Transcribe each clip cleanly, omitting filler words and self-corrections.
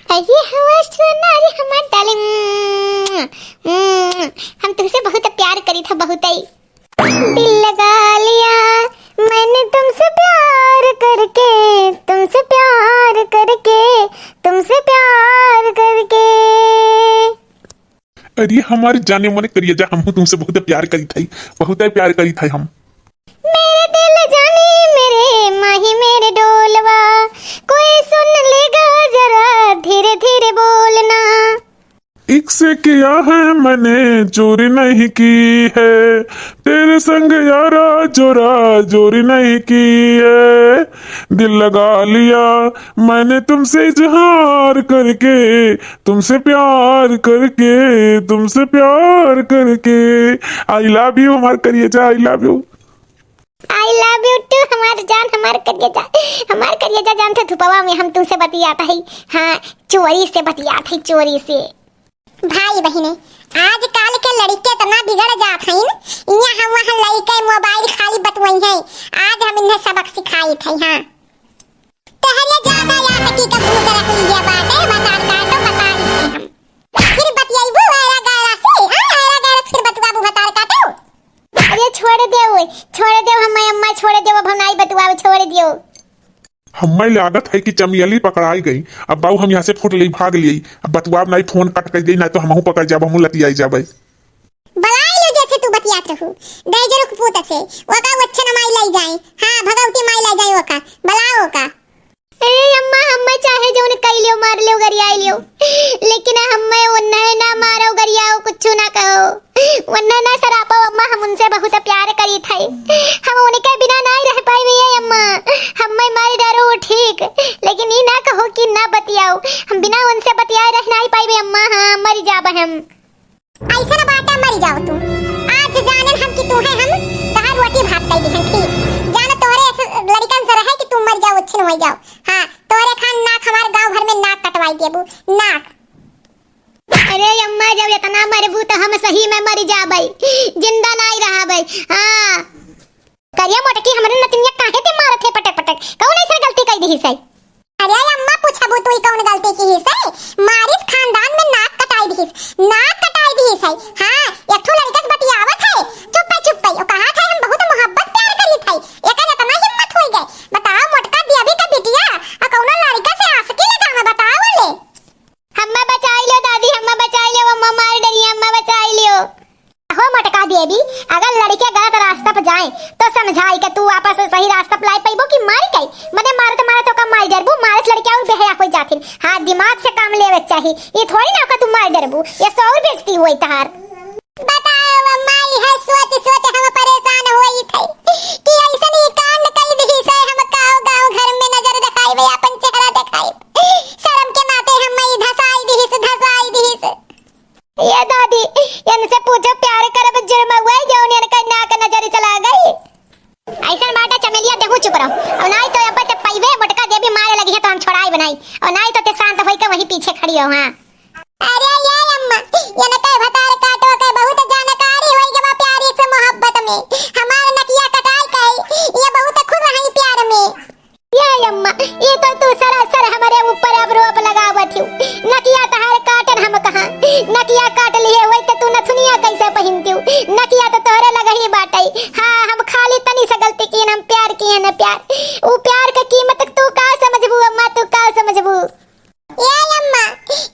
अरे हमार सोना, अरे हमार डार्लिंग, हम तुमसे बहुत प्यार करी था, बहुत ही दिल लगा लिया मैंने तुमसे प्यार करके, तुमसे प्यार करके, तुमसे प्यार करके। अरे हमारे जाने मन करिए जा, हम तुमसे बहुत प्यार करी थी, बहुत प्यार करी थी हम। मेरे दिल जाने मेरे माही मेरे डोलवा, कोई सुन लेगा जरा धीरे धीरे बोलना। एक से किया है मैंने चोरी नहीं की है, तेरे संग यारा जोरा जोरी नहीं की है। दिल लगा लिया मैंने तुमसे इजहार करके, तुमसे प्यार करके, तुमसे प्यार करके। आई लव यू हमार करिए जा, I love you. I love you too हमार जान, हमार करिएजा जान थे धुपवा में हम तुमसे बतियाता है। हाँ, चोरी से बतियात है, चोरी से। भाई बहने, आजकल के लड़के इतना बिगड़ जात हैं, यहाँ वहाँ लड़के मोबाइल खाली बतवई हैं। आज हम इन्हें सबक सिखाई थे। हाँ, पहले ज्यादा याद की कबूल रख लीजिए बातें, बता काटो बता लीजिए हम। फिर बतियाइबू ऐरा गायरा से, हाँ ऐरा गायरा फिर बतवाबू बता काटो। अरे छोड़ दे हम अम्मा, छोड़ दे अब हम नहीं बतवाब, छोड़ दियो। हमें लागत है कि चमियली पकड़ाई गई, अब बाबू हम यहाँ से फुट ली भाग लिए, अब बतवाब नहीं, फोन कट कर गई, नहीं तो हमहू पकड़ जाब, हमहू लतियाई जाबे। बलाई लो जैसे तू बतियात रहू, दे जरूर पूत से वका वच्छन माई लाई जाए। हाँ, भगवती माई लाई जाए वका, बलाओ का। अरे अम्मा, हम चाहे जो उन्हें कई लियो, मार लियो, गरियाई लियो, लेकिन हमें उन्हें ना मारो, गरियाओ, कुछ ना कहो, उन्हें ना सरापो। अम्मा, हम उनसे बहुत प्यार करी थे, हम उनके बिना नहीं रह पाई भैया। अम्मा, हमें मार डारो ठीक, लेकिन ये ना कहो कि ना बतियाओ, हम बिना उनसे बतियाए रह नहीं पाई अम्मा। हाँ, मर जाब हम। ऐसा ना बात है, मर जाओ तुम। आज जानन हम कि तू है, हम तहार रोटी भात कई दिहन ठीक। जान तोरे ऐसे लड़कन से रहे कि तुम मर जाओ, अच्छे हो जाओ। हाँ, तोरे खान नाक हमारे गांव भर में नाक कटवाई देबू, नाक। अरे अम्मा, जब इतना मरबू तो हम सही में मर जाबै, जिंदा नहीं रहबै। हाँ, करिया मोटकी हमरे नतिनिया काहे ते मारत है पटक पटक, कौन ऐसा गलती कई दी है? अरे अम्मा, पूछबू तू कौन गलती की है? मारिस खानदान में नाक कटाई दी, नाक कटाई दी है। हाँ, एक ठो लड़का से बतियावत है, चुप पे ओ कहा था हम बहुत मोहब्बत प्यार करी थई, एकर इतना हिम्मत होई गई। बताओ मोटका देवी का बिटिया आ कौन लड़का से आसकी लगा, मैं बताओ ले। हम्मा बचाई लो दादी, हम्मा बचाई लो, अम्मा मार डरी, अम्मा बचाई लियो। हो मोटका देवी, अगर लड़के गलत रास्ता पर जाए तो समझाई के तू वापस सही रास्ता पर लाई पाइबो कि मार गई। मने मारत मारत का मार डरबू, मारस लड़के और बेहया कोई जाथिन। हाँ, दिमाग से काम लेवे चाहिए, ये थोड़ी ना का तू मार डरबू, ये सौ और बेइज्जती होई तहार। बताओ अम्मा, ये सोच सोच हम परेशान होई थे कि ऐसन ही कांड कई दी से। हम गांव घर में नजर दिखाई, अपन चेहरा दिखाई, शर्म के नाते हम धसाई दी। ये दादी, इनसे पूछो प्यार करब जुर्म हुआ जो इनका नाक नजर चला गई। ऐसा बाटा चमेलिया देखो, चुप रहो, और नहीं तो अब ते पईवे मोटका देवी मारे लगी है तो हम छोड़ाई बनाई, और नहीं तो ते शांत होई के वही पीछे खड़ी हो। हाँ, अरे ये अम्मा, ये न कई भतार काटो के बहुत जानकारी होई के प्यार से मोहब्बत में, हमार नकिया कटाई कई, ये बहुत खुश रही प्यार में। ये अम्मा, ये तो तू सरासर हमारे ऊपर अब रोप लगावत हूँ। नकिया तहार काटन हम कहां, नकिया काट लिए होई तो तू नथुनिया कैसे पहनती हूँ? नकिया तो तोरे लगा ही बाटई। हाँ, हम खाली तनी से गलती की, हम प्यार किए न प्यार, वो प्यार की कीमत तू का समझबू अम्मा, तू का समझबू? ये अम्मा,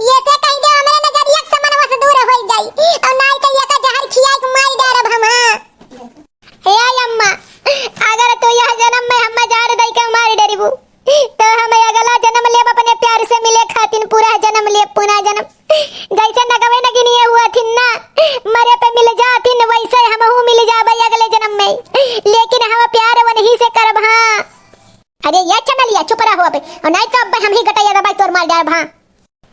ये से कह दे हमरे नजरिया से मनवा से दूर होई जाई, और नहीं तो ये का जहर खिया के मार डारब हम। हाँ, हे अम्मा, अगर तू यह जन्म में हम जार दई के मार डरबू तो हमें अगला जन्म लेब अपने प्यार से मिले खातिन, पूरा जन्म ले, पुनः जन्म जैसे नगवे नगिनिए हुआ थी ना, मरे पे मिल जातिन, वैसे हमहू मिल जाबे अगले जन्म में, लेकिन हम प्यार वही से करब। हाँ, अरे ये चमेलिया चुप रहो अब, और नहीं तो अब हम ही गटैया दबाई तोर मार डालब। हाँ,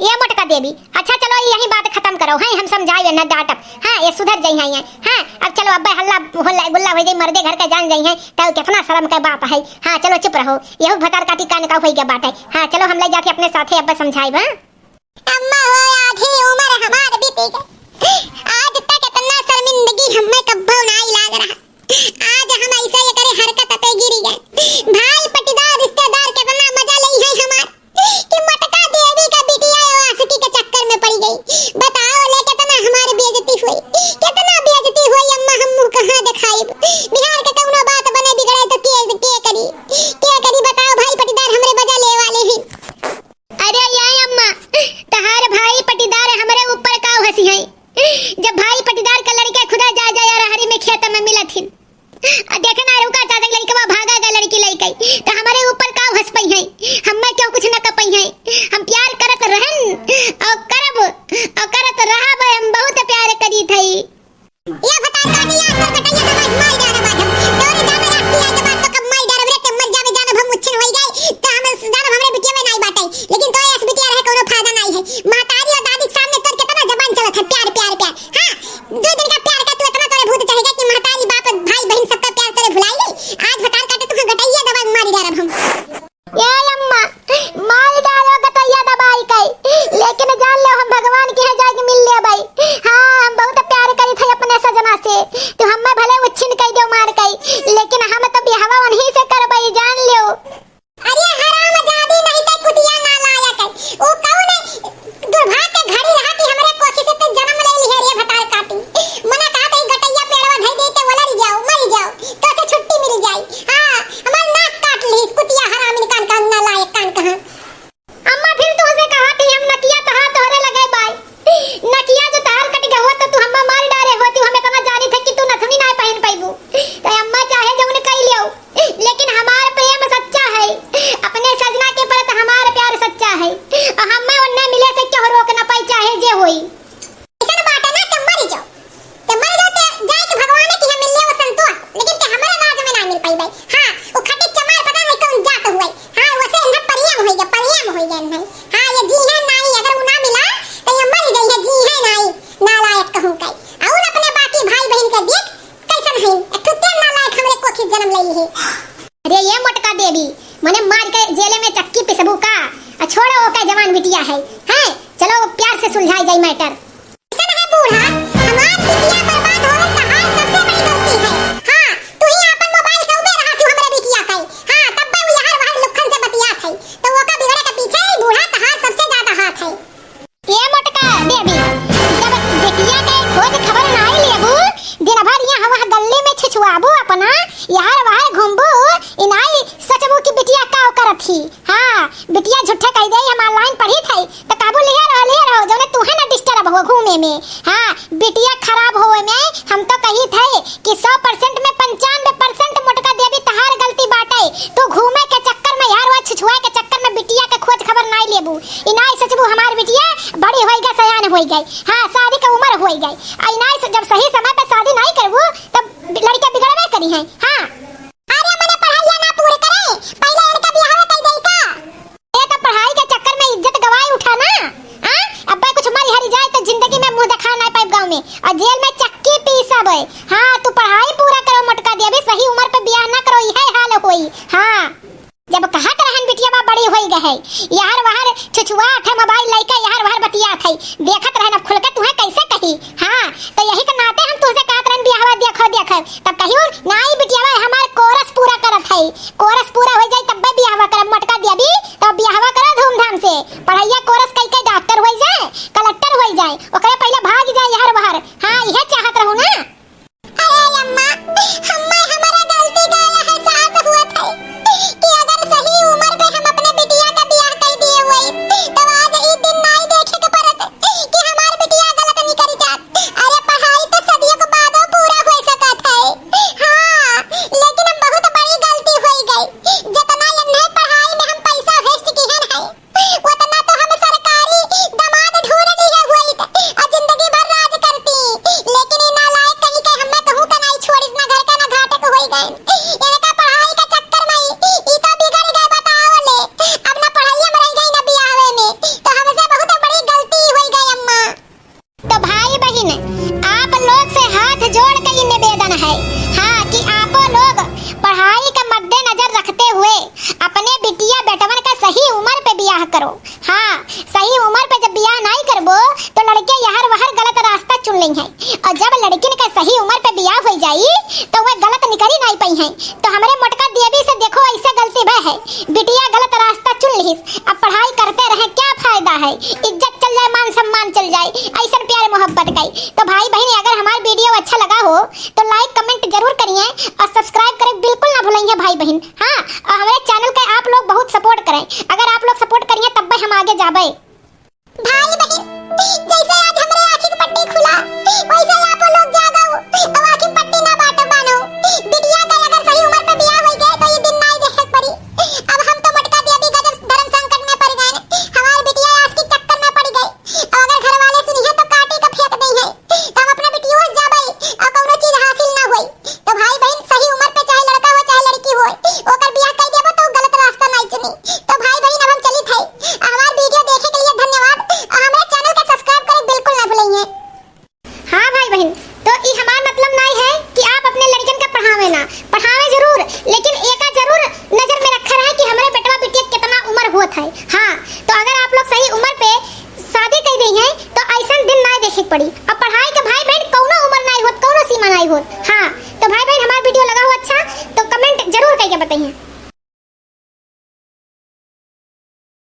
ये मोटका देवी, अच्छा चलो यही बात खत्म करो। हाँ, हम समझाए न डांटब। हाँ, ये सुधर जाई हैं। हाँ, अब चलो अब हल्ला होल्ला गुल्ला हो जाई, मर्दे घर का जान जाई हैं तो कितना शर्म का बात है। हाँ, चलो चुप रहो, यही भतार काटी कान का होई के बात है। हाँ, चलो हम ले जाते अपने साथे, अब समझाई। हां अम्मा, हो आधी उम्र हमार बीती गई, आज तक इतना शर्मिंदगी हमें कब्बो नहीं लाग रहा, आज हम ऐसे ये करे हरकत पे गिरी गए। भाई पटीदार रिश्तेदार कितना मजा लई है हमार कि मोटका देवी का बिटिया और करब और करत रहब हम बहुत प्यार करी थई ये बता काटे यार तो कटैया दबाई मार डाल बाजम तोरे जाने रास्ती आ के बात तो कब मार डाल रे ते मर जावे जान हम मुच्छन होई गई तो हम जान हमरे बिटिया में नहीं बाटे लेकिन तो एस बिटिया रहे कोनो फायदा नहीं है महतारी और दादी के सामने तोर कितना जबान चलत है प्यार प्यार प्यार हां 2 दिन का प्यार का तू इतना तोरे भूत चढ़ेगा कि महतारी बाप भाई बहन सबका प्यार तेरे भुलाई ली आज बता काटे तू गटैया दबाई मार डाल हम ये अम्मा मार डालो गटैया दबाई कई लेकिन जान लो हम भगवान के यहाँ जाके मिल ले भाई हां हम बहुत प्यार करी थे अपने सजना से तो हमें भले उच्छिन कई दो मार कई लेकिन हम तो बिहावा वहीं से करबई जान लो अरे हराम जादी नहीं ते कुतिया ना लायक है ओ कौन है दुर्भाग्य घड़ी रहा कि हमरे कोखी से ते जन्म ले ली है रे भताल काटी मना कहा ते गटैया पेड़वा धई देते वलर जाओ मर जाओ तो से छुट्टी मिल जाई हां हमार नाक काट ली कुतिया हराम कान कान ना लायक कान कहां अम्मा फिर तो उसे कहा थी हम नकिया तहा तोरे लगे बाई नकिया जो तार कट गया हुआ तो तू हम्मा मार डाले होती हमें कना जानी था कि तू नथनी ना पहन पाइबू तो अम्मा चाहे जौन कह लियो लेकिन हमार प्रेम सच्चा है अपने सजना के प्रति हमार प्यार सच्चा है और हमें उन्ने मिले से क्यों रोक ना पाई चाहे जे होई ऐसा बात है ना कि मर जाओ ते जाए कि भगवान की हम मिलने वो संतोष लेकिन ते हमारे नाज में ना मिल पाई भाई हां वो खटे चमार पता नहीं कौन जात हुई हां वैसे न परियम हो गया नहीं हां ये जी है नहीं अगर वो ना मिला तो ये मर गई है जी है नहीं नालायक कहूं कई और अपने बाकी भाई बहन के देख कैसन है एक तो नालायक हमरे कोखी जन्म लई है अरे ये मोटका देवी मने मार के जेल में चक्की पिसबू का छोड़ो ओके जवान बिटिया है हैं चलो प्यार से सुलझाई जाई मैटर कैसन है बूढ़ा हमार बिटिया बर्बाद हो गई कहां सबसे बड़ी गलती है हां तू ही अपन मोबाइल से उबे रहा तू हमरे बिटिया कई हां तब पे वो यार बाहर लुखन से बतिया थई तो वो का बिगड़े के पीछे ही बूढ़ा कहां सबसे ज्यादा हाथ है ये मोटका देवी जब बिटिया के खोज खबर ना आई लेबू दिन भर यहां वहां गल्ली में छिछुआबू अपना यार बाहर घूमबू इनाई सचबू की बिटिया का करत ही हां बिटिया झूठे कह दे हम ऑनलाइन पढ़ी थई त काबू ले रहो जने तू है ना डिस्टर्ब हो घूमे में हां बिटिया खराब होए में हम तो कही थे कि 100% में 95% मोटका देवी तहार गलती बाटे तू घूमे के चक्कर में यार वो छिछुआ के चक्कर में बिटिया के खोज खबर नहीं लेबू इनाई सचबू हमार बिटिया बड़ी होई गई सयान होई गई हां शादी का उम्र होई गई इनाई से जब सही समय पे शादी नहीं करबू तब लड़का बिगड़बे करी है हां अरे मने पढ़ाई ना पूरे करे पहले लड़का बियाह कर देई का ये तो पढ़ाई के चक्कर में इज्जत गवाई उठा ना हां अब्बे कुछ मरी हरी जाए तो जिंदगी में मुंह दिखा ना पाए गांव में और जेल में चक्की पीसब हां तू पढ़ाई पूरा करो मोटका देवी सही उम्र पे बियाह ना करो यही हाल होई हां जब कहा रहन बिटिया बा बड़ी होई गए यार बाहर छुछुआ थे मोबाइल लेके यार बाहर बतिया थई देखत रहन अब खुल के तू कैसे कही हां तो यही के नाते हम तुझसे कहत रहन बियाहवा देखो तब कहियो नाई बिटिया हमार कोरस पूरा करत है कोरस पूरा हो जाए तब बियाहवा करब मोटका देवी तब बियाहवा करो धूमधाम से पढ़ाइया कोरस कई के डॉक्टर होई जाए कलेक्टर होई जाए ओकरे पहले भाग जाए यार बाहर हां यह चाहत रहू ना अरे अम्मा हमारा गलती का एहसास हुआ था कि अगर सही उम्र पे हम अपने बिटिया का ब्याह कर दिए हुए तो आज ये दिन नहीं देखे के परत कि हमार बिटिया गलत नहीं करी जात अरे पढ़ाई तो सदियों के बाद पूरा हो सकत है हां लेकिन हम बहुत बड़ी गलती हो गई जितना ये पढ़ाई में हम पैसा वेस्ट किए है उतना तो हम सरकारी दामाद ढूंढ लिए हुए और जिंदगी भर राज करती लेकिन ये नालायक कहीं के हमें कहूं का नहीं छोड़ इतना घर का ना घाटे को होई गए इनका पढ़ाई का चक्कर में ई तो बिगड़ गए बताओ ले अब ना पढ़ाई में रह गई ना बियाहे में तो हमसे बहुत बड़ी गलती हो गई अम्मा तो भाई बहन आप लोग से हाथ जोड़ के ये निवेदन है हां कि आप लोग पढ़ाई का मद्देनजर रखते हुए अपने बिटिया बेटवन का सही उम्र पे बियाह करो हां सही उम्र पे जब बियाह नहीं करबो तो लड़के यार वहर गलत रास्ता चुन लेंगे और जब लड़किन का सही उम्र पे बियाह हो जाई तो वह गलत निकली नहीं पाई है तो हमारे मोटका देवी से देखो ऐसे गलती बह है बिटिया गलत रास्ता चुन लीस अब पढ़ाई करते रहे क्या फायदा है इज्जत चल जाए मान सम्मान चल जाए ऐसा प्यार मोहब्बत गई तो भाई बहन अगर हमारा वीडियो अच्छा लगा हो तो लाइक कमेंट जरूर करिए और सब्सक्राइब करें बिल्कुल ना भूलिए भाई बहन हां और हमारे चैनल का आप लोग बहुत सपोर्ट करें अगर आप लोग सपोर्ट करिए तब हम आगे जाबे भाई बहन जैसे आज हमारे आंखी की पट्टी खुला वैसे आप लोग जागो अब आंखी पट्टी ना बाटो बानो बिटिया का अगर सही उम्र पे बियाह हो गए तो ये दिन नहीं देखे पड़ी अब हम तो मोटका देवी का जब धर्म संकट में पड़ गए हमारी बिटिया आज की चक्कर में पड़ गई पड़ी। अब पढ़ाई के भाई बहन कौनो उम्र नहीं होत, कौनो सीमा नहीं होत। हाँ तो भाई बहन हमारा वीडियो लगा हो अच्छा तो कमेंट जरूर करके बताइए।